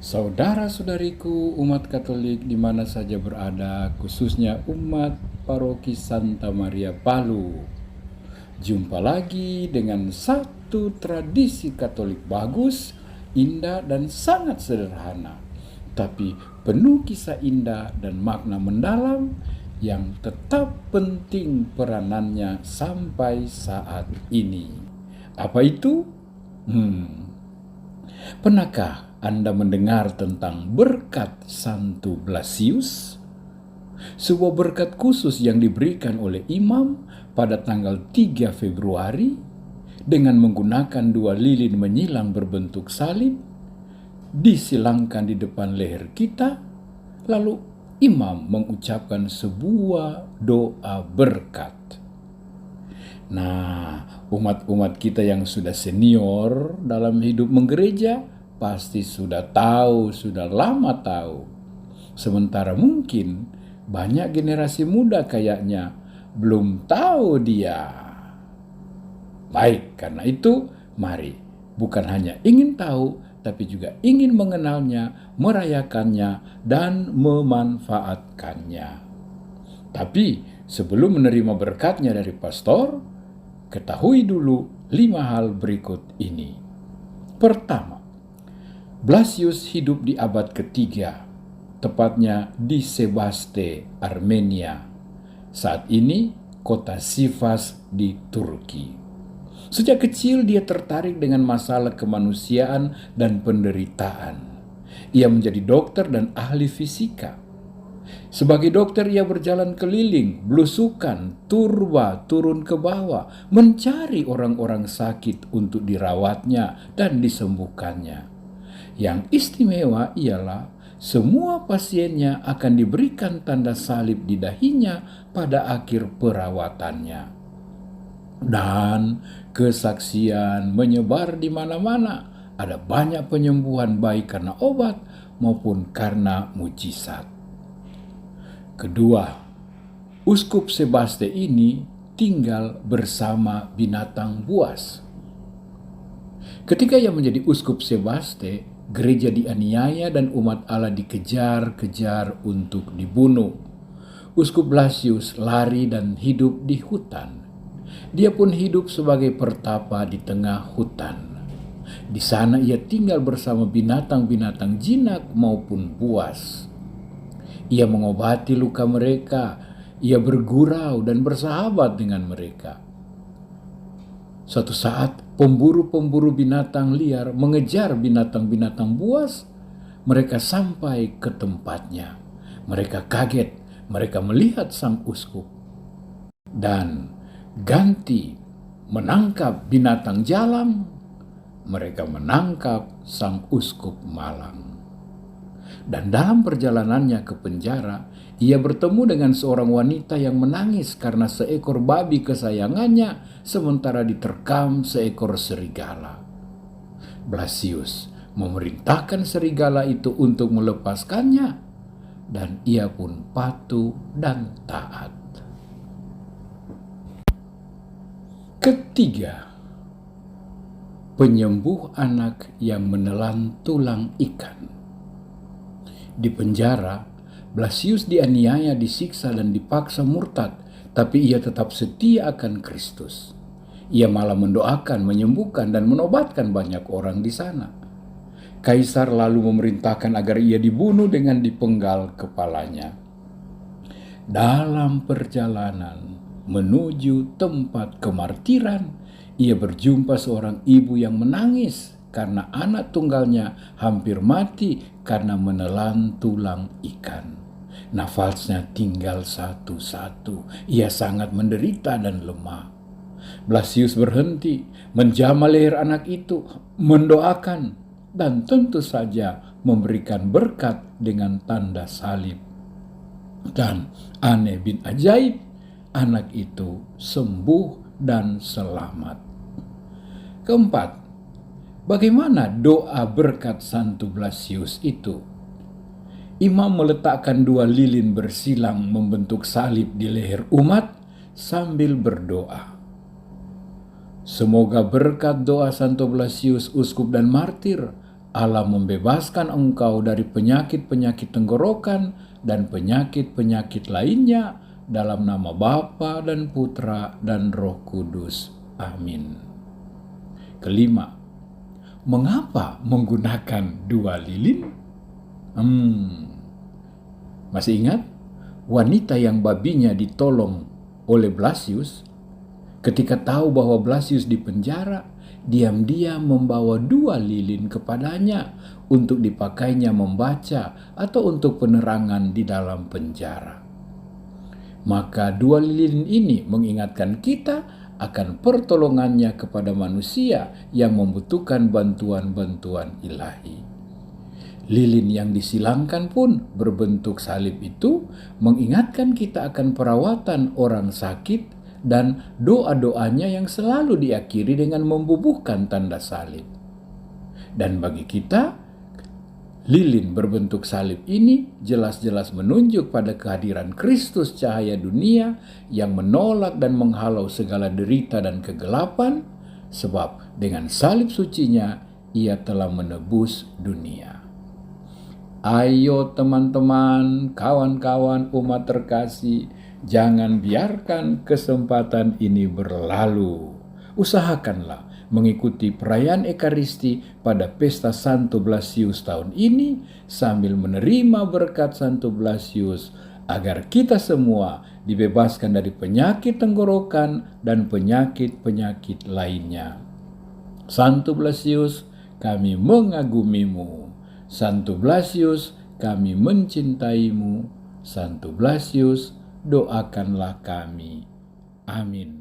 Saudara-saudariku umat Katolik di mana saja berada, khususnya umat Paroki Santa Maria Palu. Jumpa lagi dengan satu tradisi Katolik bagus, indah dan sangat sederhana, tapi penuh kisah indah dan makna mendalam yang tetap penting peranannya sampai saat ini. Apa itu? Pernahkah Anda mendengar tentang berkat Santo Blasius? Sebuah berkat khusus yang diberikan oleh imam pada tanggal 3 Februari dengan menggunakan 2 lilin menyilang berbentuk salib, disilangkan di depan leher kita, lalu imam mengucapkan sebuah doa berkat. Nah, umat-umat kita yang sudah senior dalam hidup menggereja pasti sudah tahu, sudah lama tahu. Sementara mungkin banyak generasi muda kayaknya belum tahu dia. Baik, karena itu mari bukan hanya ingin tahu, tapi juga ingin mengenalnya, merayakannya, dan memanfaatkannya. Tapi sebelum menerima berkatnya dari pastor, ketahui dulu 5 hal berikut ini. Pertama, Blasius hidup di abad ketiga, tepatnya di Sebaste, Armenia. Saat ini kota Sivas di Turki. Sejak kecil dia tertarik dengan masalah kemanusiaan dan penderitaan. Ia menjadi dokter dan ahli fisika. Sebagai dokter ia berjalan keliling, belusukan, turun ke bawah, mencari orang-orang sakit untuk dirawatnya dan disembuhkannya. Yang istimewa ialah semua pasiennya akan diberikan tanda salib di dahinya pada akhir perawatannya. Dan kesaksian menyebar di mana-mana. Ada banyak penyembuhan baik karena obat maupun karena mujizat. Kedua, Uskup Sebaste ini tinggal bersama binatang buas. Ketika ia menjadi Uskup Sebaste, gereja dianiaya dan umat Allah dikejar-kejar untuk dibunuh. Uskup Blasius lari dan hidup di hutan. Dia pun hidup sebagai pertapa di tengah hutan. Di sana ia tinggal bersama binatang-binatang jinak maupun buas. Ia mengobati luka mereka, ia bergurau dan bersahabat dengan mereka. Suatu saat, pemburu-pemburu binatang liar mengejar binatang-binatang buas. Mereka sampai ke tempatnya. Mereka kaget, mereka melihat sang uskup. Dan ganti menangkap binatang jalang, mereka menangkap sang uskup malang. Dan dalam perjalanannya ke penjara, ia bertemu dengan seorang wanita yang menangis karena seekor babi kesayangannya sementara diterkam seekor serigala. Blasius memerintahkan serigala itu untuk melepaskannya, dan ia pun patuh dan taat. Ketiga, penyembuh anak yang menelan tulang ikan. Di penjara, Blasius dianiaya, disiksa, dan dipaksa murtad, tapi ia tetap setia akan Kristus. Ia malah mendoakan, menyembuhkan, dan menobatkan banyak orang di sana. Kaisar lalu memerintahkan agar ia dibunuh dengan dipenggal kepalanya. Dalam perjalanan menuju tempat kemartiran, ia berjumpa seorang ibu yang menangis karena anak tunggalnya hampir mati karena menelan tulang ikan. Nafasnya tinggal satu-satu. Ia sangat menderita dan lemah. Blasius berhenti, menjamah leher anak itu, mendoakan, dan tentu saja memberikan berkat dengan tanda salib. Dan aneh bin ajaib, anak itu sembuh dan selamat. Keempat, bagaimana doa berkat Santo Blasius itu? Imam meletakkan 2 lilin bersilang membentuk salib di leher umat sambil berdoa. Semoga berkat doa Santo Blasius, uskup dan martir, Allah membebaskan engkau dari penyakit-penyakit tenggorokan dan penyakit-penyakit lainnya dalam nama Bapa dan Putra dan Roh Kudus. Amin. Kelima, mengapa menggunakan 2 lilin? Masih ingat? Wanita yang babinya ditolong oleh Blasius, ketika tahu bahwa Blasius dipenjara, diam-diam membawa 2 lilin kepadanya untuk dipakainya membaca atau untuk penerangan di dalam penjara. Maka 2 lilin ini mengingatkan kita akan pertolongannya kepada manusia yang membutuhkan bantuan-bantuan ilahi. Lilin yang disilangkan pun berbentuk salib itu mengingatkan kita akan perawatan orang sakit dan doa-doanya yang selalu diakhiri dengan membubuhkan tanda salib. Dan bagi kita, lilin berbentuk salib ini jelas-jelas menunjuk pada kehadiran Kristus cahaya dunia yang menolak dan menghalau segala derita dan kegelapan, sebab dengan salib sucinya ia telah menebus dunia. Ayo teman-teman, kawan-kawan umat terkasih, jangan biarkan kesempatan ini berlalu. Usahakanlah mengikuti perayaan Ekaristi pada pesta Santo Blasius tahun ini sambil menerima berkat Santo Blasius agar kita semua dibebaskan dari penyakit tenggorokan dan penyakit-penyakit lainnya. Santo Blasius, kami mengagumimu. Santo Blasius, kami mencintaimu. Santo Blasius, doakanlah kami. Amin.